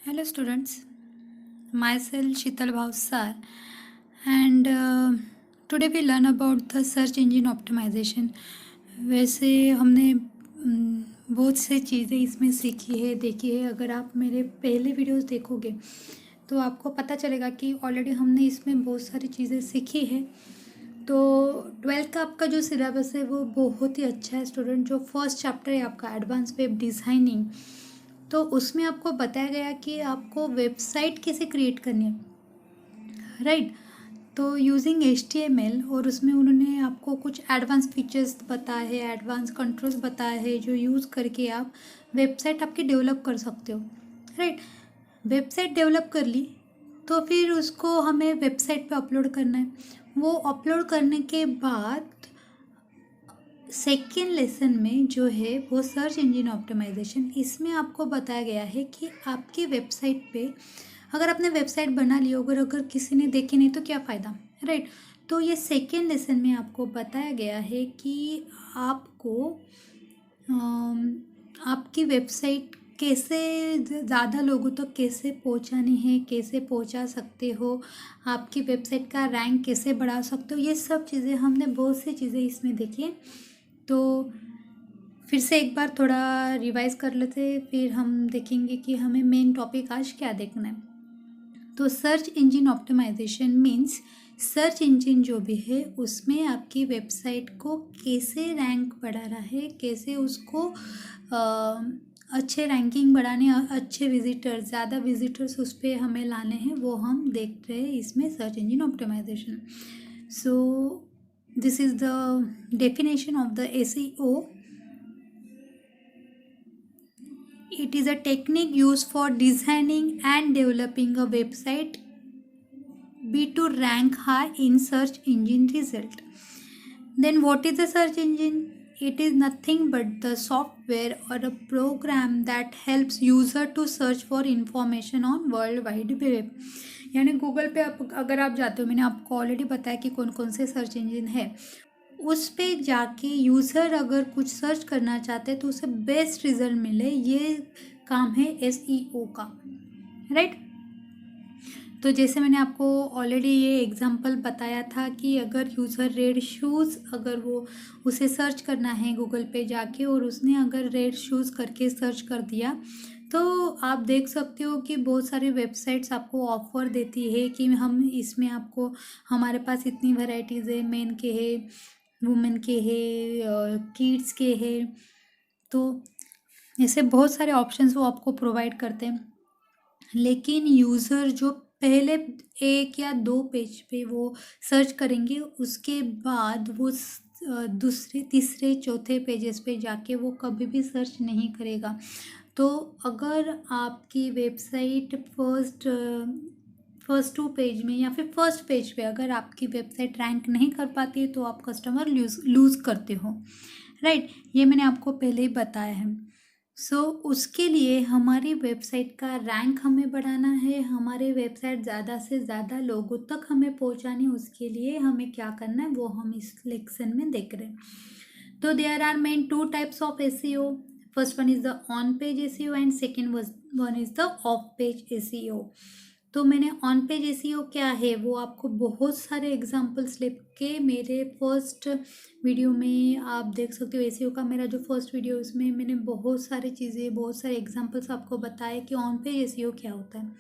Hello students, myself Sheetal Bhavsar and today we learn about the search engine optimization। वैसे हमने बहुत से चीज़ें इसमें सीखी है देखी है। अगर आप मेरे पहले वीडियोस देखोगे तो आपको पता चलेगा कि ऑलरेडी हमने इसमें बहुत सारी चीज़ें सीखी है। तो 12th का आपका जो सिलेबस है वो बहुत ही अच्छा है स्टूडेंट। जो फर्स्ट चैप्टर है आपका एडवांस वेब डिज़ाइनिंग, तो उसमें आपको बताया गया कि आपको वेबसाइट कैसे क्रिएट करनी है, राइट। तो यूजिंग HTML, और उसमें उन्होंने आपको कुछ एडवांस फीचर्स बताए हैं, एडवांस कंट्रोल्स बताए हैं जो यूज़ करके आप वेबसाइट आपकी डेवलप कर सकते हो, राइट। वेबसाइट डेवलप कर ली तो फिर उसको हमें वेबसाइट पे अपलोड करना है। वो अपलोड करने के बाद सेकेंड लेसन में जो है वो सर्च इंजन ऑप्टिमाइजेशन। इसमें आपको बताया गया है कि आपकी वेबसाइट पे अगर आपने वेबसाइट बना ली अगर किसी ने देखी नहीं तो क्या फ़ायदा, राइट। तो ये सेकेंड लेसन में आपको बताया गया है कि आपको आपकी वेबसाइट कैसे ज़्यादा लोगों तक कैसे पहुंचानी है, कैसे पहुंचा सकते हो, आपकी वेबसाइट का रैंक कैसे बढ़ा सकते हो। ये सब चीज़ें हमने बहुत सी चीज़ें इसमें देखी है। तो फिर से एक बार थोड़ा रिवाइज कर लेते, फिर हम देखेंगे कि हमें मेन टॉपिक आज क्या देखना है। तो search engine optimization means search engine जो भी है उसमें आपकी वेबसाइट को कैसे रैंक बढ़ाना है, कैसे उसको अच्छे रैंकिंग बढ़ाने, अच्छे विजिटर्स, ज़्यादा विजिटर्स उस पर हमें लाने हैं, वो हम देख रहे हैं इसमें search engine optimization. So this is the definition of the SEO। It is a technique used for designing and developing a website be to rank high in search engine result. Then what is a search engine? It is nothing but the software or a program that helps user to search for information on World Wide Web। यानी Google पे आप अगर आप जाते हो, मैंने आपको already बताया कि कौन कौन से सर्च इंजन है, उस पे जाके यूज़र अगर कुछ सर्च करना चाहते हैं तो उसे बेस्ट रिजल्ट मिले, ये काम है SEO का, राइट। तो जैसे मैंने आपको ऑलरेडी ये एग्जांपल बताया था कि अगर यूज़र रेड शूज़, अगर वो उसे सर्च करना है गूगल पे जाके और उसने अगर रेड शूज़ करके सर्च कर दिया तो आप देख सकते हो कि बहुत सारी वेबसाइट्स आपको ऑफ़र देती है कि हम इसमें आपको, हमारे पास इतनी वैरायटीज़ है, मेन के है, वुमेन के है, किड्स के है। तो ऐसे बहुत सारे ऑप्शंस वो आपको प्रोवाइड करते हैं। लेकिन यूज़र जो पहले एक या दो पेज पे वो सर्च करेंगे, उसके बाद वो दूसरे तीसरे चौथे पेजेस पे जाके वो कभी भी सर्च नहीं करेगा। तो अगर आपकी वेबसाइट फर्स्ट टू पेज में या फिर फर्स्ट पेज पे अगर आपकी वेबसाइट रैंक नहीं कर पाती है तो आप कस्टमर लूज़ करते हो, राइट। ये मैंने आपको पहले ही बताया है। उसके लिए हमारी वेबसाइट का रैंक हमें बढ़ाना है, हमारे वेबसाइट ज़्यादा से ज़्यादा लोगों तक हमें पहुंचानी, उसके लिए हमें क्या करना है वो हम इस लेक्शन में देख रहे हैं। तो there are main two types of SEO। First one is the on page SEO and second one is the off page SEO। तो मैंने ऑन पेज SEO क्या है वो आपको बहुत सारे एग्जाम्पल्स लेके मेरे फर्स्ट वीडियो में आप देख सकते हो। SEO का मेरा जो फर्स्ट वीडियो है उसमें मैंने बहुत सारी चीज़ें, बहुत सारे एग्जाम्पल्स आपको बताए कि ऑन पेज SEO क्या होता है।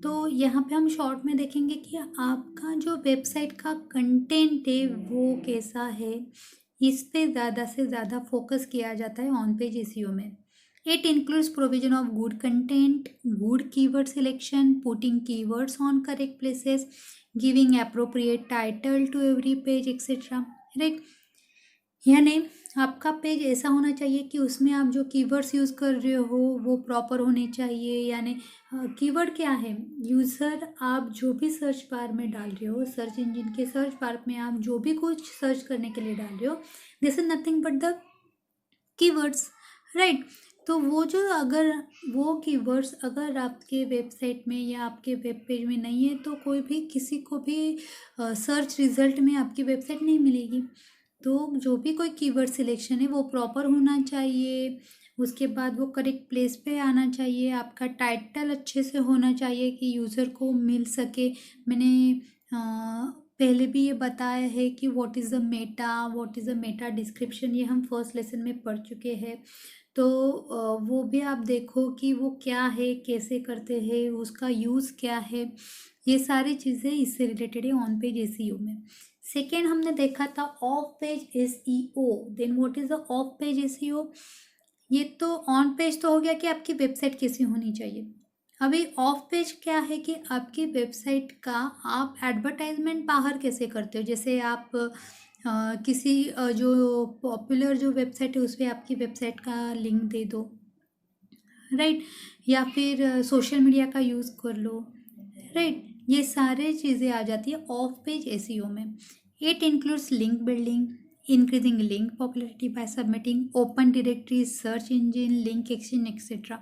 तो यहाँ पे हम शॉर्ट में देखेंगे कि आपका जो वेबसाइट का कंटेंट है वो कैसा है, इस पे ज़्यादा से ज़्यादा फोकस किया जाता है ऑन पेज SEO में। It includes provision of good content, good keyword selection, putting keywords on correct places, giving appropriate title to every page, etc. Right? यानी आपका पेज ऐसा होना चाहिए कि उसमें आप जो कीवर्ड्स यूज़ कर रहे हो वो प्रॉपर होने चाहिए। यानी कीवर्ड क्या है, यूज़र आप जो भी सर्च बार में डाल रहे हो, सर्च इंजन के सर्च बार में आप जो भी कुछ सर्च करने के लिए डाल रहे हो, this is nothing but the keywords, right. तो वो जो अगर वो कीवर्ड्स अगर आपके वेबसाइट में या आपके वेब पेज में नहीं है तो कोई भी किसी को भी सर्च रिजल्ट में आपकी वेबसाइट नहीं मिलेगी। तो जो भी कोई कीवर्ड सिलेक्शन है वो प्रॉपर होना चाहिए, उसके बाद वो करेक्ट प्लेस पे आना चाहिए, आपका टाइटल अच्छे से होना चाहिए कि यूज़र को मिल सके। मैंने पहले भी ये बताया है कि what is the Meta description, ये हम फर्स्ट लेसन में पढ़ चुके हैं। तो वो भी आप देखो कि वो क्या है, कैसे करते हैं, उसका यूज़ क्या है, ये सारी चीज़ें इससे रिलेटेड है ऑन पेज एसईओ में। सेकेंड हमने देखा था off page SEO. Then what is the off page SEO? ये तो ऑन पेज तो हो गया कि आपकी वेबसाइट कैसी होनी चाहिए। अभी ऑफ पेज क्या है कि आपकी वेबसाइट का आप एडवर्टाइजमेंट बाहर कैसे करते हो। जैसे आप किसी जो पॉपुलर जो वेबसाइट है उस पर आपकी वेबसाइट का लिंक दे दो, राइट, या फिर सोशल मीडिया का यूज़ कर लो, राइट। ये सारे चीज़ें आ जाती है ऑफ पेज एसईओ में। It includes link building, increasing link popularity by submitting open directories, search engine, link exchange etcetera.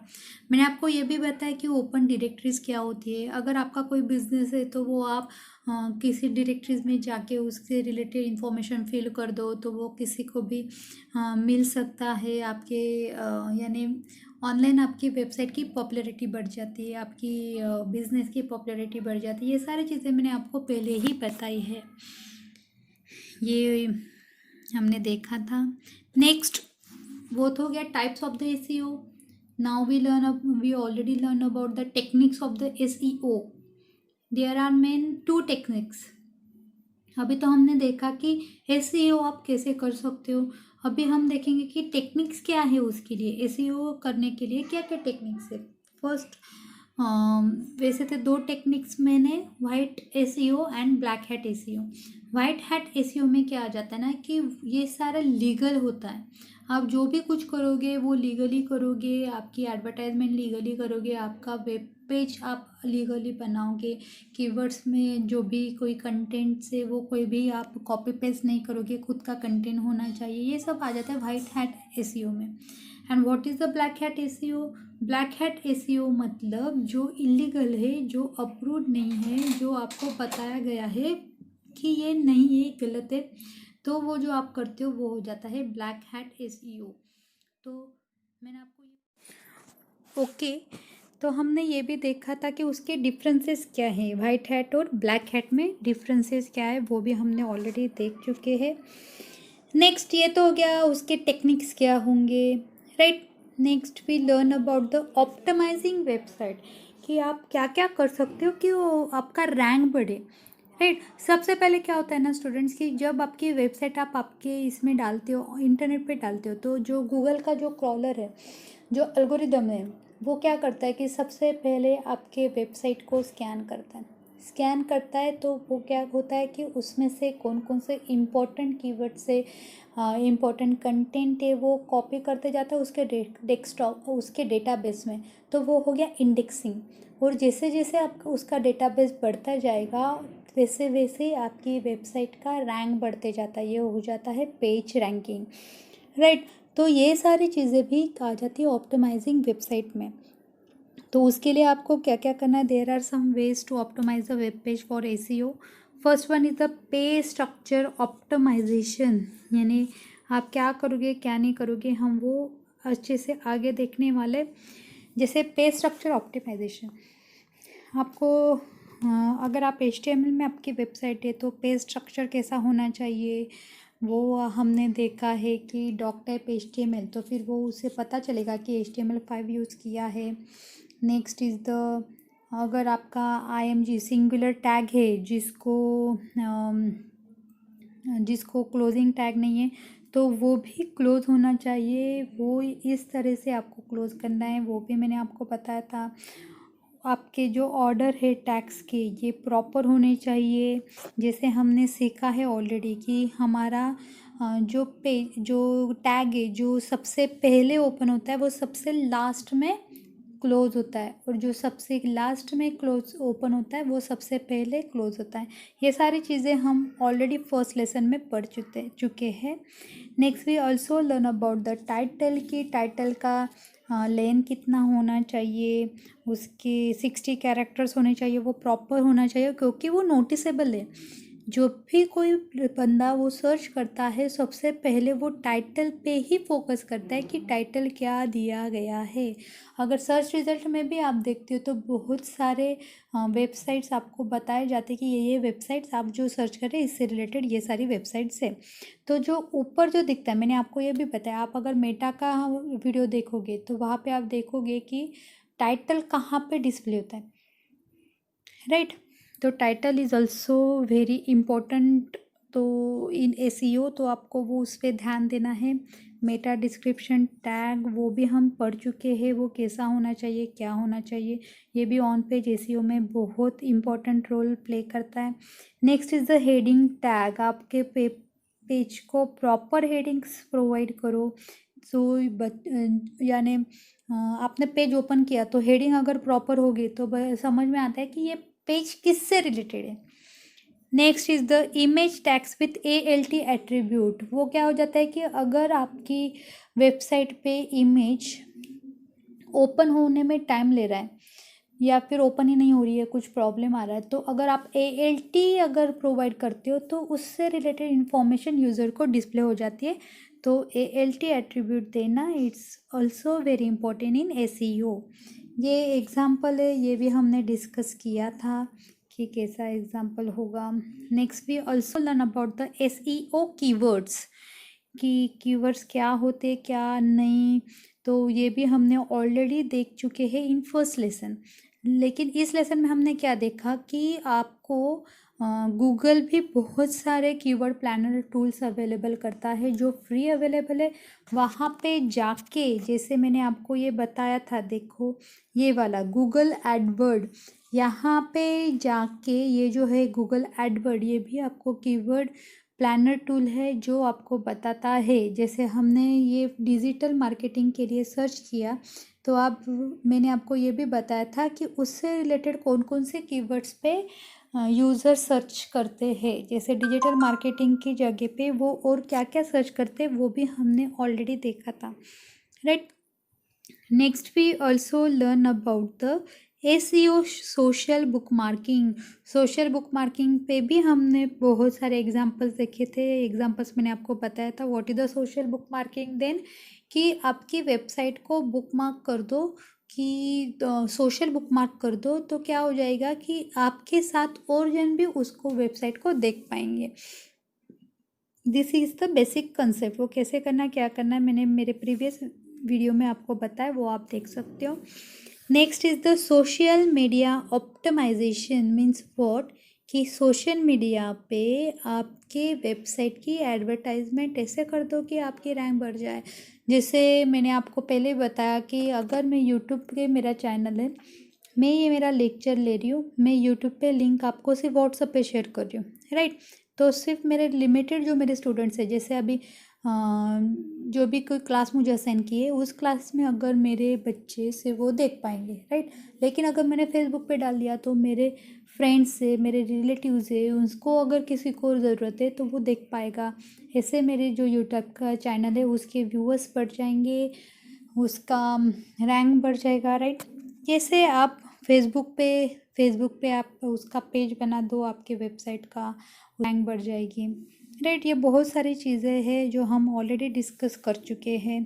मैंने आपको ये भी बताया कि ओपन डायरेक्टरीज क्या होती है। अगर आपका कोई बिजनेस है तो वो आप किसी डायरेक्टरीज में जाके उससे रिलेटेड इंफॉर्मेशन फिल कर दो तो वो किसी को भी मिल सकता है। आपके यानी ऑनलाइन आपकी वेबसाइट की पॉपुलैरिटी बढ़ जाती है, आपकी बिजनेस की पॉपुलैरिटी बढ़ जाती है। ये सारी चीज़ें मैंने आपको पहले ही बताई है, ये हमने देखा था। नेक्स्ट वो तो हो गया types of the SEO. Now we already learn about the techniques of the SEO. There are main 2 techniques. अभी तो हमने देखा कि एसईओ आप कैसे कर सकते हो। अभी हम देखेंगे कि टेक्निक्स क्या है उसके लिए, एसईओ करने के लिए क्या क्या टेक्निक्स है। फर्स्ट वैसे तो 2 टेक्निक्स मैंने, white SEO and black hat SEO. White hat SEO में क्या आ जाता है ना कि ये सारा लीगल होता है। आप जो भी कुछ करोगे वो लीगली करोगे, आपकी एडवर्टाइजमेंट लीगली करोगे, आपका वेब पेज आप लीगली बनाओगे, कीवर्ड्स में जो भी कोई कंटेंट से वो कोई भी आप कॉपी पेस्ट नहीं करोगे, खुद का कंटेंट होना चाहिए। ये सब आ जाता है वाइट हैट एसईओ में। And what is the black hat SEO? Black hat SEO मतलब जो इलीगल है, जो अप्रूव नहीं है, जो आपको बताया गया है कि ये नहीं, ये गलत है, तो वो जो आप करते हो वो हो जाता है ब्लैक हैट एसईओ। तो मैंने आपको ओके, तो हमने ये भी देखा था कि उसके डिफरेंसेस क्या हैं, वाइट हैट और ब्लैक हैट में डिफरेंसेस क्या है वो भी हमने ऑलरेडी देख चुके हैं। नेक्स्ट ये तो हो गया उसके टेक्निक्स क्या होंगे, right. Next we learn about the optimizing website, कि आप क्या क्या कर सकते हो कि वो आपका रैंक बढ़े, राइट। सबसे पहले क्या होता है ना स्टूडेंट्स, कि जब आपकी वेबसाइट आप आपके इसमें डालते हो, इंटरनेट पे डालते हो, तो जो गूगल का जो क्रॉलर है, जो एल्गोरिदम है, वो क्या करता है कि सबसे पहले आपके वेबसाइट को स्कैन करता है। स्कैन करता है तो वो क्या होता है कि उसमें से कौन कौन से इम्पोर्टेंट कीवर्ड से इम्पोर्टेंट कंटेंट है वो कॉपी करते जाता है उसके डेस्कटॉप, उसके डेटाबेस में। तो वो हो गया इंडेक्सिंग। और जैसे जैसे आपका उसका डेटाबेस बढ़ता जाएगा वैसे वैसे आपकी वेबसाइट का रैंक बढ़ते जाता है, ये हो जाता है पेज रैंकिंग, राइट। तो ये सारी चीज़ें भी आ जाती है ऑप्टिमाइजिंग वेबसाइट में। तो उसके लिए आपको क्या क्या करना है, there are some ways to optimize the web page for SEO. First one is the page structure optimization, यानी आप क्या करोगे क्या नहीं करोगे, हम वो अच्छे से आगे देखने वाले। जैसे पेज स्ट्रक्चर ऑप्टिमाइजेशन, आपको अगर आप HTML में आपकी वेबसाइट है तो पेज स्ट्रक्चर कैसा होना चाहिए वो हमने देखा है कि डॉक टाइप HTML, तो फिर वो उससे पता चलेगा कि HTML5 यूज़ किया है। नेक्स्ट इज़ द, अगर आपका IMG सिंगुलर टैग है जिसको क्लोजिंग टैग नहीं है तो वो भी क्लोज होना चाहिए, वो इस तरह से आपको क्लोज करना है, वो भी मैंने आपको बताया था। आपके जो ऑर्डर है टैग्स के ये प्रॉपर होने चाहिए। जैसे हमने सीखा है ऑलरेडी कि हमारा जो टैग है जो सबसे पहले ओपन होता है वो सबसे लास्ट में क्लोज होता है, और जो सबसे लास्ट में क्लोज ओपन होता है वो सबसे पहले क्लोज होता है। ये सारी चीज़ें हम ऑलरेडी फर्स्ट लेसन में पढ़ चुके हैं। Next we also learn about the title, की टाइटल का लेंथ कितना होना चाहिए, उसके 60 कैरेक्टर्स होने चाहिए, वो प्रॉपर होना चाहिए क्योंकि वो नोटिसेबल है। जो भी कोई बंदा वो सर्च करता है सबसे पहले वो टाइटल पे ही फोकस करता है कि टाइटल क्या दिया गया है। अगर सर्च रिजल्ट में भी आप देखते हो तो बहुत सारे वेबसाइट्स आपको बताए जाते हैं कि ये वेबसाइट्स आप जो सर्च करें इससे रिलेटेड ये सारी वेबसाइट्स है। तो जो ऊपर जो दिखता है मैंने आपको ये भी बताया, आप अगर मेटा का वीडियो देखोगे तो वहाँ पे आप देखोगे कि टाइटल कहाँ पे डिस्प्ले होता है, राइट। तो title is also very important. तो इन एसईओ तो आपको वो उस पर ध्यान देना है। मेटा डिस्क्रिप्शन टैग वो भी हम पढ़ चुके हैं, वो कैसा होना चाहिए क्या होना चाहिए, ये भी ऑन पेज एसईओ में बहुत इम्पोर्टेंट रोल प्ले करता है। Next is the heading tag. आपके पेज को प्रॉपर हेडिंग्स प्रोवाइड करो। सो यानी आपने पेज ओपन किया तो हेडिंग अगर प्रॉपर होगी तो समझ में आता है कि ये पेज किससे रिलेटेड है। Next is the image tags with ALT attribute. वो क्या हो जाता है कि अगर आपकी वेबसाइट पे इमेज ओपन होने में टाइम ले रहा है या फिर ओपन ही नहीं हो रही है, कुछ प्रॉब्लम आ रहा है, तो अगर आप ALT अगर प्रोवाइड करते हो तो उससे रिलेटेड इंफॉर्मेशन यूज़र को डिस्प्ले हो जाती है। तो ALT एट्रीब्यूट देना it's also very important in SEO। ये एग्जाम्पल है, ये भी हमने डिस्कस किया था कि कैसा एग्जाम्पल होगा। Next we also learn about the SEO keywords कि कीवर्ड्स क्या होते क्या नहीं। तो ये भी हमने ऑलरेडी देख चुके हैं इन फर्स्ट लेसन। लेकिन इस लेसन में हमने क्या देखा कि आपको गूगल भी बहुत सारे कीवर्ड प्लानर टूल्स अवेलेबल करता है जो फ्री अवेलेबल है। वहाँ पे जाके जैसे मैंने आपको ये बताया था, देखो ये वाला गूगल एडवर्ड, यहाँ पे जाके ये जो है गूगल एडवर्ड, ये भी आपको कीवर्ड प्लानर टूल है जो आपको बताता है। जैसे हमने ये डिजिटल मार्केटिंग के लिए सर्च किया तो आप मैंने आपको ये भी बताया था कि उससे रिलेटेड कौन कौन से कीवर्ड्स पे यूज़र सर्च करते हैं। जैसे डिजिटल मार्केटिंग की जगह पे वो और क्या क्या सर्च करते हैं वो भी हमने ऑलरेडी देखा था, right. Next we also learn about the SEO social bookmarking. Social bookmarking पे भी हमने बहुत सारे एग्जांपल्स देखे थे। एग्जांपल्स मैंने आपको बताया था what is the social bookmarking. Then कि आपकी वेबसाइट को बुक मार्क कर दो, कि सोशल बुक मार्क कर दो तो क्या हो जाएगा कि आपके साथ और जन भी उसको वेबसाइट को देख पाएंगे। This is the basic concept. वो कैसे करना क्या करना है मैंने मेरे प्रीवियस वीडियो में आपको बताया, वो आप देख सकते हो। Next is the social media optimization. Means what, कि सोशल मीडिया पे आपके वेबसाइट की एडवर्टाइजमेंट ऐसे कर दो कि आपकी रैंक बढ़ जाए। जैसे मैंने आपको पहले बताया कि अगर मैं यूट्यूब पे, मेरा चैनल है, मैं ये मेरा लेक्चर ले रही हूँ, मैं यूट्यूब पे लिंक आपको सिर्फ व्हाट्सएप पे शेयर कर रही हूँ, राइट। तो सिर्फ मेरे लिमिटेड जो मेरे स्टूडेंट्स हैं, जैसे अभी जो भी कोई क्लास मुझे असाइन की है उस क्लास में अगर मेरे बच्चे से वो देख पाएंगे, राइट। लेकिन अगर मैंने फेसबुक पे डाल दिया तो मेरे फ्रेंड्स से, मेरे रिलेटिव से, उसको अगर किसी को ज़रूरत है तो वो देख पाएगा। ऐसे मेरे जो यूट्यूब का चैनल है उसके व्यूअर्स बढ़ जाएंगे, उसका रैंक बढ़ जाएगा, राइट। जैसे आप फेसबुक पे आप उसका पेज बना दो, आपके वेबसाइट का रैंक बढ़ जाएगी, राइट। ये बहुत सारी चीज़ें हैं जो हम ऑलरेडी डिस्कस कर चुके हैं।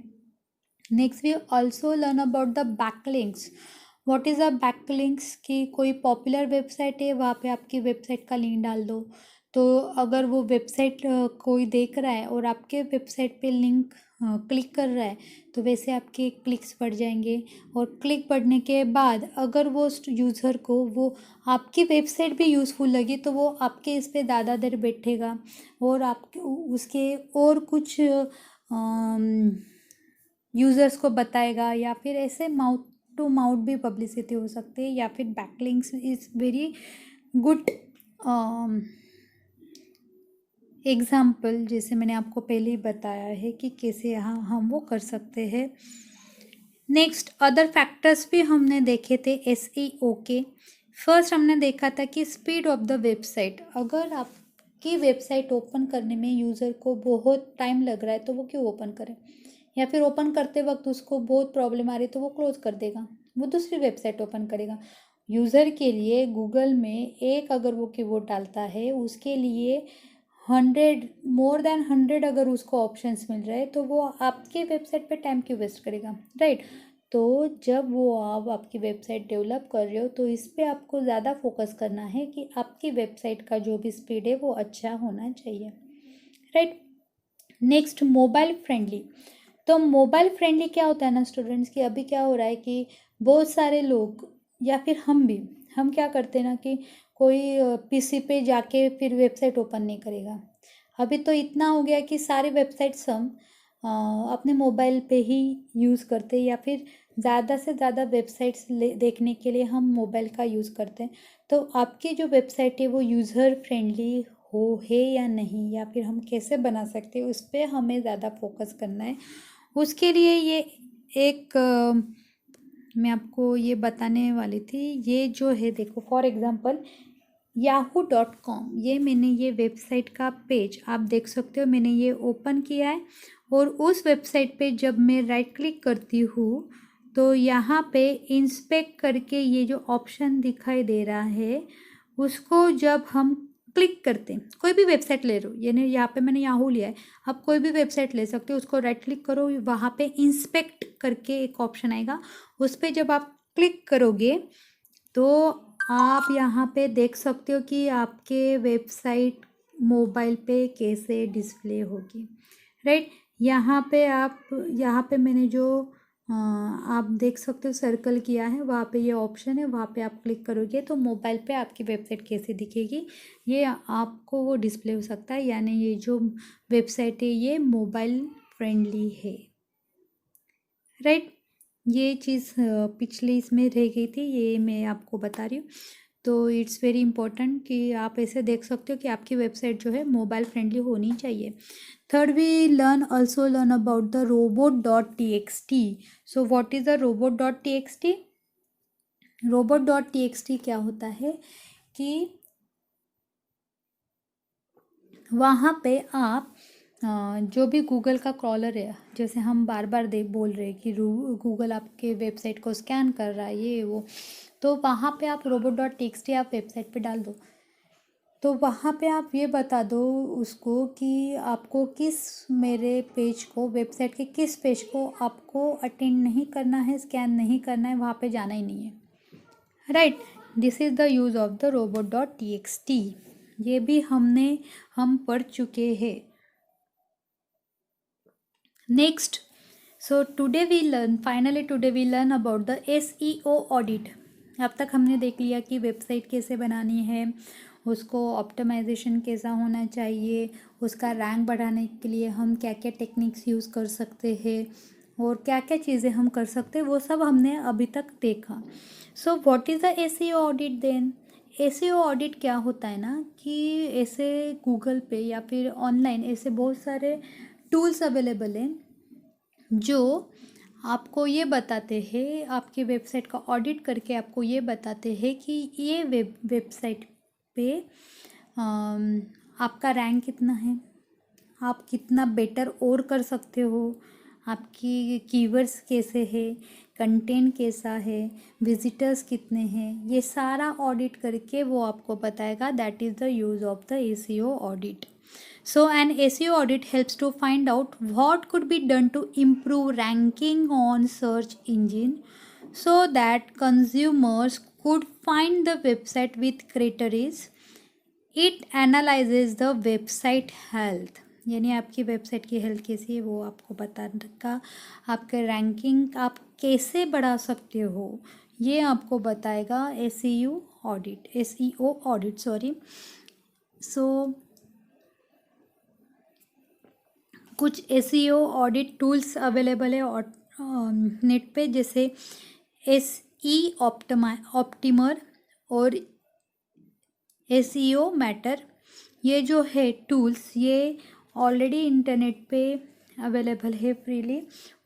Next we also learn about the backlinks. What is a backlinks, कि कोई पॉपुलर वेबसाइट है वहाँ पे आपकी वेबसाइट का लिंक डाल दो, तो अगर वो वेबसाइट कोई देख रहा है और आपके वेबसाइट पे लिंक क्लिक कर रहा है तो वैसे आपके क्लिक्स बढ़ जाएंगे। और क्लिक बढ़ने के बाद अगर वो यूज़र को वो आपकी वेबसाइट भी यूज़फुल लगी तो वो आपके इस पे ज़्यादा देर बैठेगा और आपके उसके और कुछ यूज़र्स को बताएगा, या फिर ऐसे माउथ टू माउथ भी पब्लिसिटी हो सकती है। या फिर backlinks is very good example, जैसे मैंने आपको पहले ही बताया है कि कैसे यहाँ हम वो कर सकते हैं। नेक्स्ट अदर फैक्टर्स भी हमने देखे थे SEO के। फर्स्ट हमने देखा था कि स्पीड ऑफ द वेबसाइट। अगर आपकी वेबसाइट ओपन करने में यूज़र को बहुत टाइम लग रहा है तो वो क्यों ओपन करे, या फिर ओपन करते वक्त उसको बहुत प्रॉब्लम आ रही है तो वो क्लोज कर देगा, वो दूसरी वेबसाइट ओपन करेगा। यूज़र के लिए गूगल में एक अगर वो कीवर्ड डालता है उसके लिए 100 मोर देन 100 अगर उसको ऑप्शंस मिल रहे हैं तो वो आपके वेबसाइट पे टाइम क्यों वेस्ट करेगा, राइट। तो जब वो आप आपकी वेबसाइट डेवलप कर रहे हो तो इस पे आपको ज़्यादा फोकस करना है कि आपकी वेबसाइट का जो भी स्पीड है वो अच्छा होना चाहिए, राइट। Next, mobile friendly. तो मोबाइल फ्रेंडली क्या होता है ना स्टूडेंट्स, कि अभी क्या हो रहा है कि बहुत सारे लोग या फिर हम क्या करते हैं ना कि कोई पीसी पे जाके फिर वेबसाइट ओपन नहीं करेगा। अभी तो इतना हो गया कि सारी वेबसाइट्स हम अपने मोबाइल पे ही यूज़ करते हैं या फिर ज़्यादा से ज़्यादा वेबसाइट्स देखने के लिए हम मोबाइल का यूज़ करते हैं। तो आपकी जो वेबसाइट है वो यूज़र फ्रेंडली हो है या नहीं, या फिर हम कैसे बना सकते हैं उस पर हमें ज़्यादा फोकस करना है। उसके लिए ये एक मैं आपको ये बताने वाली थी। ये जो है देखो, फॉर एग्ज़ाम्पल yahoo.com, ये मैंने ये वेबसाइट का पेज आप देख सकते हो, मैंने ये ओपन किया है। और उस वेबसाइट पे जब मैं राइट क्लिक करती हूँ तो यहाँ पे इंस्पेक्ट करके ये जो ऑप्शन दिखाई दे रहा है उसको जब हम क्लिक करते हैं, कोई भी वेबसाइट ले लो, यानी यहाँ पे मैंने याहू लिया है, आप कोई भी वेबसाइट ले सकते हो। उसको राइट क्लिक करो, वहाँ पे इंस्पेक्ट करके एक ऑप्शन आएगा, उस पर जब आप क्लिक करोगे तो आप यहाँ पे देख सकते हो कि आपके वेबसाइट मोबाइल पे कैसे डिस्प्ले होगी, राइट। यहाँ पे मैंने जो आप देख सकते हो सर्कल किया है, वहाँ पे ये ऑप्शन है, वहाँ पे आप क्लिक करोगे तो मोबाइल पे आपकी वेबसाइट कैसे दिखेगी ये आपको वो डिस्प्ले हो सकता है। यानी ये जो वेबसाइट है ये मोबाइल फ्रेंडली है, राइट। ये चीज़ पिछले इसमें रह गई थी, ये मैं आपको बता रही हूँ। तो इट्स वेरी इंपॉर्टेंट कि आप ऐसे देख सकते हो कि आपकी वेबसाइट जो है मोबाइल फ्रेंडली होनी चाहिए। Third, we learn about the robot.txt। So what is the robot.txt? robot.txt क्या होता है कि वहाँ पे आप जो भी गूगल का क्रॉलर है, जैसे हम बार बार बोल रहे हैं कि गूगल आपके वेबसाइट को स्कैन कर रहा है ये वो, तो वहाँ पे आप robot.txt आप वेबसाइट पे डाल दो। तो वहाँ पे आप ये बता दो उसको कि आपको मेरे पेज को, वेबसाइट के किस पेज को आपको अटेंड नहीं करना है, स्कैन नहीं करना है, वहाँ पे जाना ही नहीं है, right. This is the use of the robot.txt। ये भी हम पढ़ चुके हैं। Next, so today we learn about the SEO audit. अब तक हमने देख लिया कि वेबसाइट कैसे बनानी है, उसको ऑप्टिमाइजेशन कैसा होना चाहिए, उसका रैंक बढ़ाने के लिए हम क्या क्या टेक्निक्स यूज़ कर सकते हैं और क्या क्या चीज़ें हम कर सकते हैं, वो सब हमने अभी तक देखा। So what is the SEO audit then? SEO audit क्या होता है ना कि ऐसे गूगल पे या फिर ऑनलाइन ऐसे बहुत सारे टूल्स अवेलेबल हैं जो आपको ये बताते हैं, आपके वेबसाइट का ऑडिट करके आपको ये बताते हैं कि ये वेबसाइट पे आपका रैंक कितना है, आप कितना बेटर और कर सकते हो, आपकी कीवर्ड्स कैसे है, कंटेंट कैसा है, विजिटर्स कितने हैं, ये सारा ऑडिट करके वो आपको बताएगा। That is the use of the SEO audit. So an SEO audit helps to find out what could be done to improve ranking on search engine so that consumers could find the website with queries. It analyzes the website health, यानी आपकी website की health कैसी है वो आपको बताएगा। आपके ranking आप कैसे बढ़ा सकते हो ये आपको बताएगा SEO ऑडिट सॉरी। सो कुछ SEO ऑडिट टूल्स अवेलेबल है और नेट पे, जैसे SE ऑप्टिमर और SEO मैटर। ये जो है टूल्स ये ऑलरेडी इंटरनेट पे अवेलेबल है फ्रीली,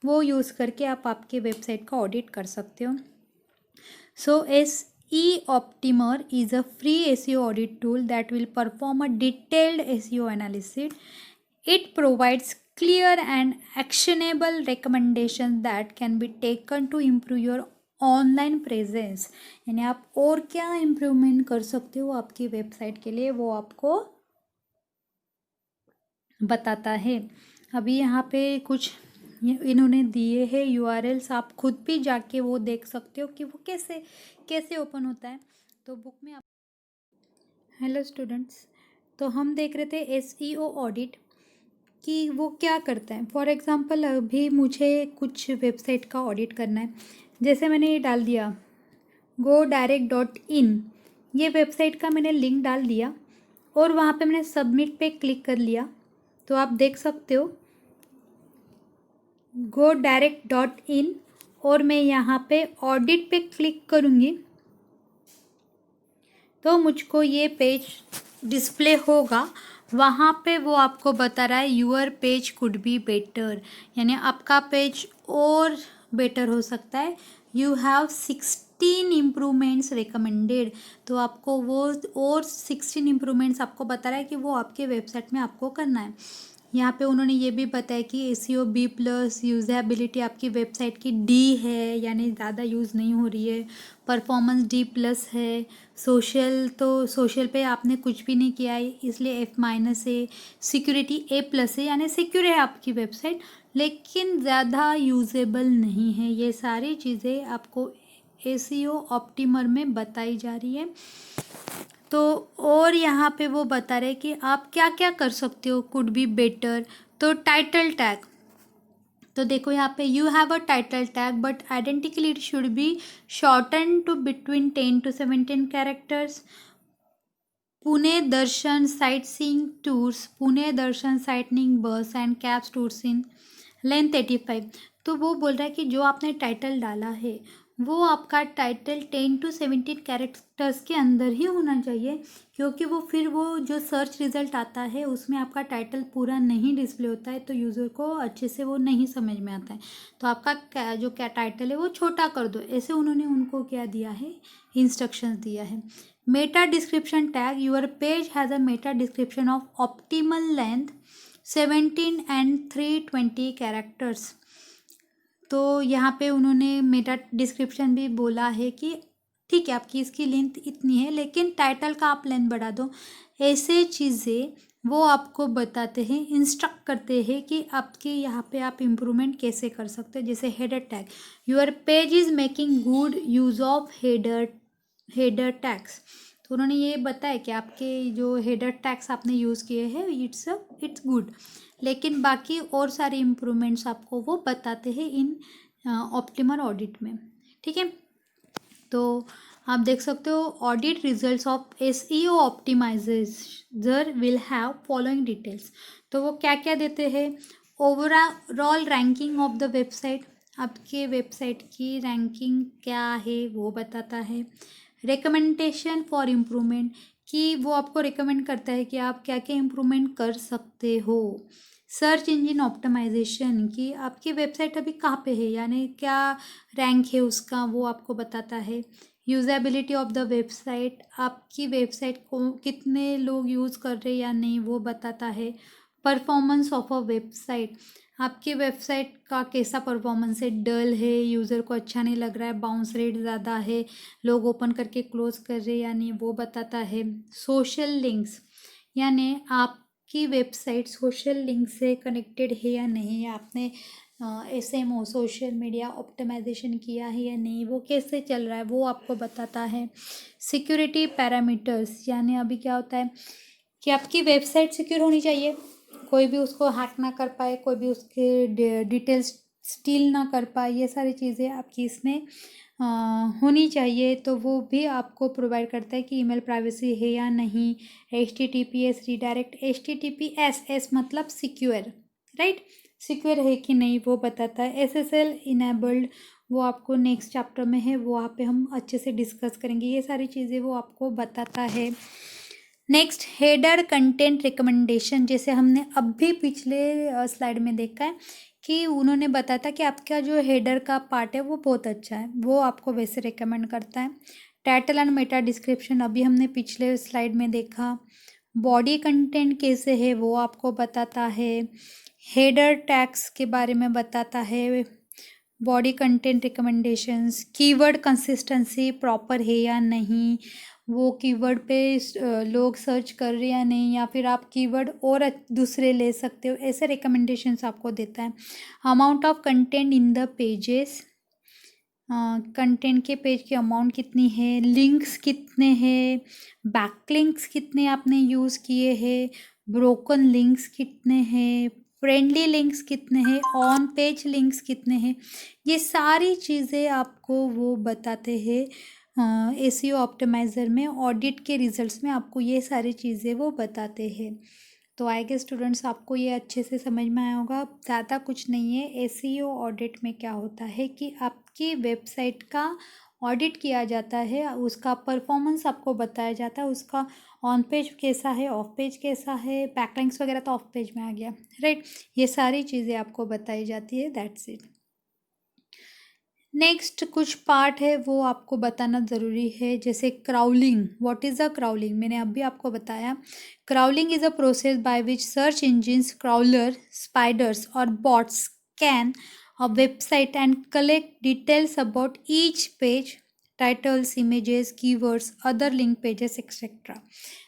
वो यूज़ करके आप आपके वेबसाइट का ऑडिट कर सकते हो। सो SE Optimer is a free SEO audit tool that will perform a detailed SEO analysis. It provides clear and actionable recommendations that can be taken to improve your online presence, यानी आप और क्या improvement कर सकते हो आपकी website के लिए, वो आपको बताता है। अभी यहाँ पे कुछ इन्होंने दिए हैं यूआरएल्स, आप खुद भी जाके वो देख सकते हो कि वो कैसे कैसे ओपन होता है। तो बुक में आप हेलो स्टूडेंट्स, तो हम देख रहे थे एसईओ ऑडिट कि वो क्या करता है। फॉर एग्जांपल अभी मुझे कुछ वेबसाइट का ऑडिट करना है, जैसे मैंने ये डाल दिया GoDirect.in, ये वेबसाइट का मैंने लिंक डाल दिया और वहाँ पे मैंने सबमिट पे क्लिक कर लिया। तो आप देख सकते हो GoDirect.in, और मैं यहाँ पे ऑडिट पे क्लिक करूँगी तो मुझको ये पेज डिस्प्ले होगा। वहाँ पे वो आपको बता रहा है your page could be better, यानी आपका पेज और बेटर हो सकता है। यू हैव 16 इम्प्रूवमेंट्स रिकमेंडेड, तो आपको वो और 16 इम्प्रूवमेंट्स आपको बता रहा है कि वो आपके वेबसाइट में आपको करना है। यहाँ पे उन्होंने ये भी बताया कि एसईओ B+, यूजेबिलिटी आपकी वेबसाइट की D है, यानी ज़्यादा यूज़ नहीं हो रही है। परफॉर्मेंस D+ है। सोशल, तो सोशल पे आपने कुछ भी नहीं किया है इसलिए F- है। सिक्योरिटी A+ है, यानी सिक्योर है आपकी वेबसाइट, लेकिन ज़्यादा यूजेबल नहीं है। ये सारी चीज़ें आपको एसईओ ऑप्टिमर में बताई जा रही है। तो और यहाँ पे वो बता रहे कि आप क्या क्या कर सकते हो कुड बी बेटर। तो टाइटल टैग, तो देखो यहाँ पे you have a title tag but identically it should be shorten to between 10 to 17 characters. Pune Darshan sightseeing tours, Pune Darshan sightseeing bus and cabs tours in length 85। तो वो बोल रहा है कि जो आपने टाइटल डाला है वो आपका टाइटल 10 to 17 कैरेक्टर्स के अंदर ही होना चाहिए, क्योंकि वो फिर वो जो सर्च रिजल्ट आता है उसमें आपका टाइटल पूरा नहीं डिस्प्ले होता है, तो यूज़र को अच्छे से वो नहीं समझ में आता है। तो आपका जो क्या टाइटल है वो छोटा कर दो, ऐसे उन्होंने उनको क्या दिया है, इंस्ट्रक्शंस दिया है। Meta description tag, your page has a meta description of optimal length 17 and 320 characters. तो यहाँ पे उन्होंने मेटा डिस्क्रिप्शन भी बोला है कि ठीक है आपकी इसकी लेंथ इतनी है, लेकिन टाइटल का आप लेंथ बढ़ा दो। ऐसे चीज़ें वो आपको बताते हैं, इंस्ट्रक्ट करते हैं कि आपके यहाँ पे आप इम्प्रूवमेंट कैसे कर सकते हैं। जैसे header tag, your page is making good use of header tags. तो उन्होंने ये बताया कि आपके जो हेडर टैग्स आपने यूज़ किए हैं इट्स गुड, लेकिन बाकी और सारे इम्प्रूवमेंट्स आपको वो बताते हैं इन ऑप्टिमर ऑडिट में। ठीक है, तो आप देख सकते हो audit results of SEO optimizer will have following details. तो वो क्या क्या देते हैं, overall ranking of the website, आपके वेबसाइट की रैंकिंग क्या है वो बताता है। रिकमेंडेशन फॉर इम्प्रूवमेंट, कि वो आपको रिकमेंड करता है कि आप क्या क्या इम्प्रूवमेंट कर सकते हो। सर्च इंजन ऑप्टिमाइजेशन, कि आपकी वेबसाइट अभी कहाँ पे है, यानी क्या रैंक है उसका, वो आपको बताता है। यूजेबिलिटी ऑफ द वेबसाइट, आपकी वेबसाइट को कितने लोग यूज़ कर रहे हैं या नहीं वो बताता है। परफॉर्मेंस ऑफ अ वेबसाइट, आपकी वेबसाइट का कैसा परफॉर्मेंस है, डल है, यूज़र को अच्छा नहीं लग रहा है, बाउंस रेट ज़्यादा है, लोग ओपन करके क्लोज कर रहे हैं या नहीं वो बताता है। सोशल लिंक्स, यानी आपकी वेबसाइट सोशल लिंक से कनेक्टेड है या नहीं, आपने SMO सोशल मीडिया ऑप्टिमाइजेशन किया है या नहीं, वो कैसे चल रहा है वो आपको बताता है। सिक्योरिटी पैरामीटर्स, यानी अभी क्या होता है कि आपकी वेबसाइट सिक्योर होनी चाहिए, कोई भी उसको हैक ना कर पाए, कोई भी उसके डिटेल्स स्टील ना कर पाए, ये सारी चीज़ें आपकी इसमें होनी चाहिए। तो वो भी आपको प्रोवाइड करता है कि ईमेल प्राइवेसी है या नहीं। HTTPS रीडायरेक्ट, HTTPS मतलब सिक्योर, राइट, सिक्योर है कि नहीं वो बताता है। SSL इनेबल्ड, वो आपको नेक्स्ट चैप्टर में है, वो आप पे हम अच्छे से डिस्कस करेंगे, ये सारी चीज़ें वो आपको बताता है। नेक्स्ट हेडर कंटेंट रिकमेंडेशन, जैसे हमने अभी पिछले स्लाइड में देखा है कि उन्होंने बताया था कि आपका जो हेडर का पार्ट है वो बहुत अच्छा है, वो आपको वैसे रिकमेंड करता है। टाइटल एंड मेटा डिस्क्रिप्शन अभी हमने पिछले स्लाइड में देखा। बॉडी कंटेंट कैसे है वो आपको बताता है। हेडर टैग्स के बारे में बताता है। Body content recommendations, keyword consistency proper है या नहीं, वो कीवर्ड पे लोग सर्च कर रहे हैं या नहीं, या फिर आप कीवर्ड और दूसरे ले सकते हो, ऐसे रिकमेंडेशंस आपको देता है। Amount of content in the pages, content के पेज की अमाउंट कितनी है, लिंक्स कितने हैं, बैकलिंक्स कितने आपने यूज़ किए हैं, ब्रोकन लिंक्स कितने हैं, फ्रेंडली लिंक्स कितने हैं, ऑन पेज लिंक्स कितने हैं, ये सारी चीज़ें आपको वो बताते हैं। एसईओ ऑप्टिमाइज़र में ऑडिट के रिजल्ट्स में आपको ये सारी चीज़ें वो बताते हैं। तो आई गेस स्टूडेंट्स आपको ये अच्छे से समझ में आया होगा। ज़्यादा कुछ नहीं है। एसईओ ऑडिट में क्या होता है कि आपकी वेबसाइट का ऑडिट किया जाता है, उसका परफॉर्मेंस आपको बताया जाता है, उसका ऑन पेज कैसा है, ऑफ पेज कैसा है, बैकलिंक्स वगैरह तो ऑफ पेज में आ गया, राइट। ये सारी चीज़ें आपको बताई जाती है, दैट्स इट। नेक्स्ट कुछ पार्ट है वो आपको बताना ज़रूरी है, जैसे crawling. What is a crawling, मैंने अभी आपको बताया। Crawling is a process by which search engines, crawler, spiders और bots scan a website and collect details about each page, titles, images, keywords, other link pages etcetera.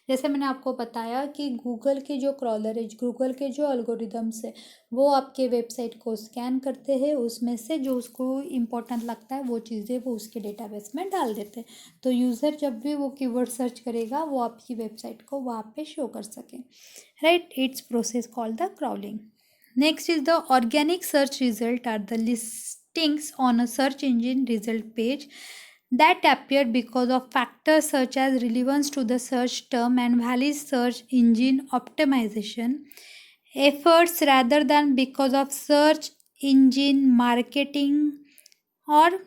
जैसे मैंने आपको बताया कि गूगल के जो क्रॉलर है, गूगल के जो एल्गोरिदम्स है, वो आपके वेबसाइट को स्कैन करते हैं, उसमें से जो उसको इम्पोर्टेंट लगता है वो चीज़ें वो उसके डेटाबेस में डाल देते हैं। तो यूज़र जब भी वो कीवर्ड सर्च करेगा वो आपकी वेबसाइट को वहाँ पे शो कर सके, right. It's process called the crawling. Next is the organic search result are the listings on a search engine result page that appear because of factors such as relevance to the search term and valid search engine optimization efforts rather than because of search engine marketing और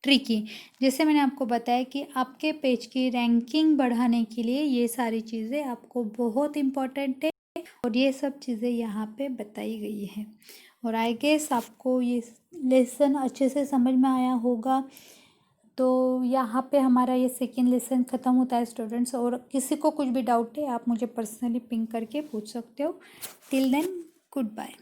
tricky. जैसे मैंने आपको बताया कि आपके page की ranking बढ़ाने के लिए ये सारी चीज़ें आपको बहुत इम्पोर्टेंट है, और ये सब चीज़ें यहाँ पे बताई गई हैं। और आई गेस आपको ये लेसन अच्छे से समझ में आया होगा। तो यहाँ पे हमारा ये सेकेंड लेसन ख़त्म होता है स्टूडेंट्स। और किसी को कुछ भी डाउट है आप मुझे पर्सनली पिंग करके पूछ सकते हो। Till then good bye.